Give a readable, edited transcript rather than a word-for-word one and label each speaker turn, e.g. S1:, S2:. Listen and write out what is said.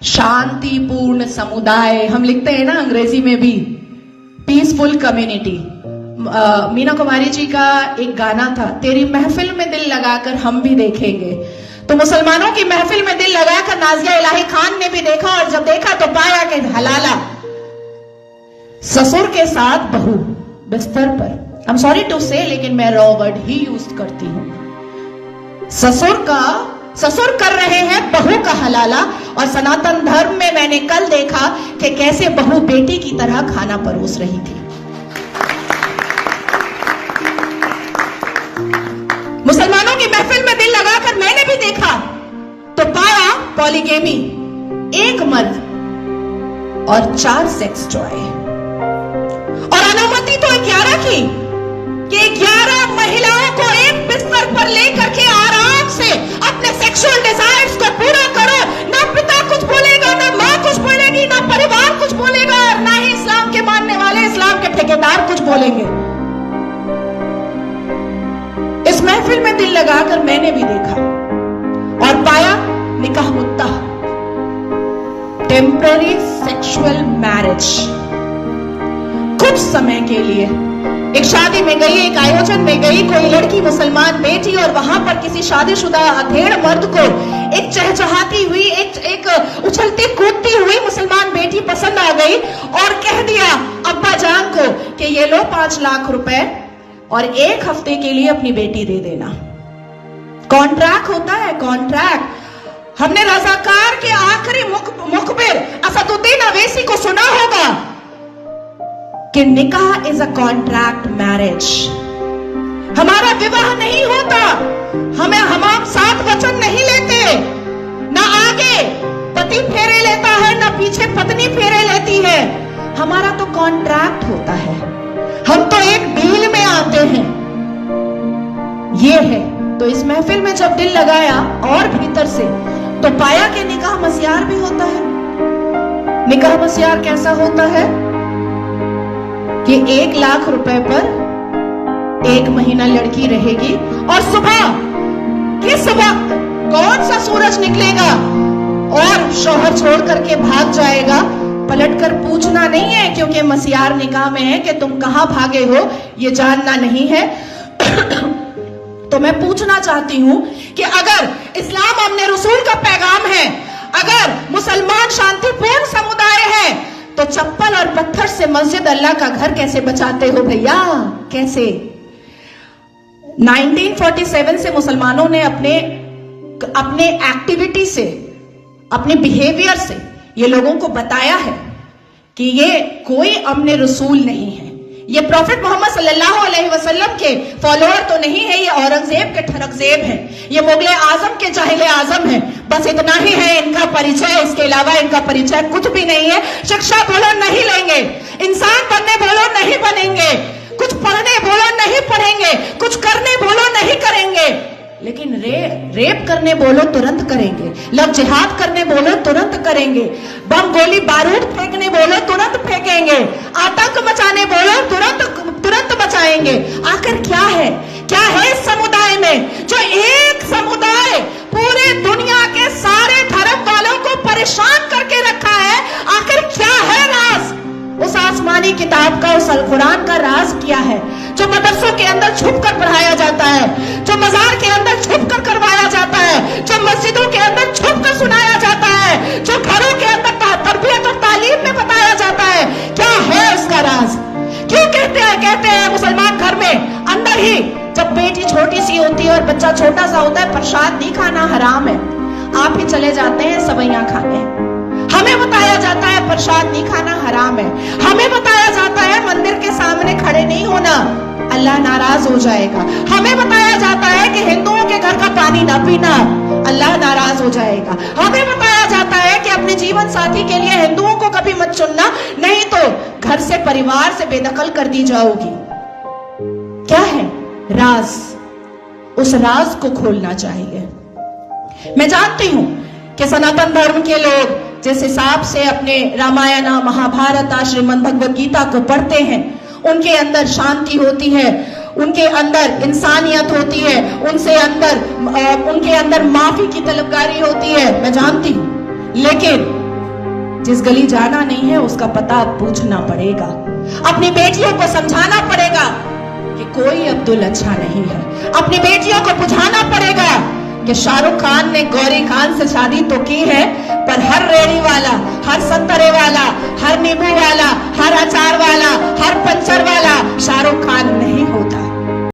S1: शांतिपूर्ण समुदाय हम लिखते हैं ना अंग्रेजी में भी, पीसफुल कम्युनिटी। मीना कुमारी जी का एक गाना था, तेरी महफिल में दिल लगाकर हम भी देखेंगे। तो मुसलमानों की महफिल में दिल लगाकर नाजिया इलाही खान ने भी देखा, और जब देखा तो पाया कि हलाला ससुर के साथ बहू बिस्तर पर, आई एम सॉरी टू से, लेकिन मैं रॉ वर्ड ही यूज करती हूं। ससुर कर रहे हैं बहू का हलाला, और सनातन धर्म में मैंने कल देखा कि कैसे बहू बेटी की तरह खाना परोस रही थी। मुसलमानों की महफिल में दिल लगाकर मैंने भी देखा तो पाया पॉलीगेमी, एक मर्द और 4 सेक्स टॉय, और अनुमति तो 11 की, कि 11 महिलाओं को एक बिस्तर पर लेकर के आराम से अपने सेक्सुअल डिजायर्स को पूरा करो। ना पिता कुछ बोलेगा, ना मां कुछ बोलेगी, ना परिवार कुछ बोलेगा, और ना ही इस्लाम के मानने वाले, इस्लाम के ठेकेदार कुछ बोलेंगे। इस महफिल में दिल लगाकर मैंने भी देखा और पाया निकाह मुद्दा, टेम्पररी सेक्सुअल मैरिज। कुछ समय के लिए एक शादी में गई, एक आयोजन में गई, कोई लड़की मुसलमान बेटी, और वहां पर किसी शादीशुदा अधेड़ मर्द को एक चहचहाती हुई, एक उछलती कूदती हुई मुसलमान बेटी पसंद आ गई, और कह दिया अब्बा जान को कि ये लो 5 लाख रुपए और 1 हफ्ते के लिए अपनी बेटी दे देना। कॉन्ट्रैक्ट होता है, कॉन्ट्रैक्ट। हमने रजाकार के आखिरी मुखबिर असदुद्दीन अवैसी को सुना होगा कि निकाह इज अ कॉन्ट्रैक्ट मैरिज। हमारा विवाह नहीं होता, हम साथ वचन नहीं लेते, ना आगे पति फेरे लेता है, ना पीछे पत्नी फेरे लेती है। हमारा तो कॉन्ट्रैक्ट होता है, हम तो एक डील में आते हैं। ये है। तो इस महफिल में जब दिल लगाया और भीतर से, तो पाया कि निकाह मस्यार भी होता है। निकाह मस्यार कैसा होता है कि 1 लाख रुपए पर 1 महीना लड़की रहेगी, और सुबह किस वक्त कौन सा सूरज निकलेगा और शौहर छोड़ करके भाग जाएगा, पलटकर पूछना नहीं है, क्योंकि मस्यार निकाह में है कि तुम कहां भागे हो ये जानना नहीं है। तो मैं पूछना चाहती हूं कि अगर इस्लाम हमने रसूल का पैगाम है, अगर मुसलमान शांतिपूर्ण समुदाय है, तो चप्पल और पत्थर से मस्जिद अल्लाह का घर कैसे बचाते हो भैया? कैसे? 1947 से मुसलमानों ने अपने एक्टिविटी से, अपने बिहेवियर से ये लोगों को बताया है कि ये कोई अमने रसूल नहीं है, ये प्रॉफिट मोहम्मद सल्लल्लाहु अलैहि वसल्लम के फॉलोअर तो नहीं है, ये औरंगजेब के ठरकजेब हैं, ये मुगले आजम के जाहिले आजम हैं। बस इतना ही है इनका परिचय, इसके अलावा इनका परिचय कुछ भी नहीं है। शिक्षा बोलो नहीं लेंगे, इंसान बनने बोलो नहीं बनेंगे, कुछ पढ़ने बोलो नहीं पढ़ेंगे, कुछ करने बोलो नहीं करेंगे, लेकिन रेप करने बोलो तुरंत करेंगे, लव जिहाद करने बोलो तुरंत करेंगे, बम गोली बारूद फेंकने बोलो तुरंत फेंकेंगे, आतंक मचाने बोलो तुरंत मचाएंगे। आखिर क्या है इस समुदाय में जो एक समुदाय पूरे दुनिया के सारे धर्म वालों को परेशान करके रखा है? आखिर क्या है राज उस आसमानी किताब का, उस अल कुरान का राज क्या है, जो मदरसों के अंदर छुप कर पढ़ाया जाता है, जो मजार के अंदर छुप कर करवाया जाता है, जो मस्जिदों के अंदर छुप कर सुनाया जाता है, जो घरों के अंदर तरबियत और तालीम में बताया जाता है? क्या है उसका राज? क्यों कहते हैं मुसलमान घर में अंदर ही, जब बेटी छोटी सी होती है और बच्चा छोटा सा होता है, प्रसाद नहीं खाना हराम है, आप ही चले जाते हैं सवैयां खाने। हमें बताया जाता है प्रसाद नहीं खाना हराम है, हमें बताया जाता है मंदिर के सामने खड़े नहीं होना, अल्लाह नाराज हो जाएगा, हमें बताया जाता है कि हिंदुओं के घर का पानी ना पीना, अल्लाह नाराज हो जाएगा, हमें बताया जाता है कि अपने जीवन साथी के लिए हिंदुओं को कभी मत चुनना, नहीं तो घर से, परिवार से बेदखल कर दी जाओगी। क्या है राज? उस राज को खोलना चाहिए। मैं जानती हूं कि सनातन धर्म के लोग जिस हिसाब से अपने रामायण, महाभारत, श्रीमद् भगवद गीता को पढ़ते हैं, उनके अंदर शांति होती है, उनके अंदर इंसानियत होती है, उनके अंदर माफी की तलबगारी होती है, मैं जानती हूं। लेकिन जिस गली जाना नहीं है उसका पता अब पूछना पड़ेगा। अपनी बेटियों को समझाना पड़ेगा कि कोई अब्दुल अच्छा नहीं है। अपनी बेटियों को बुझाना पड़ेगा कि शाहरुख खान ने गौरी खान से शादी तो की है, पर हर रेड़ी वाला, हर संतरे वाला,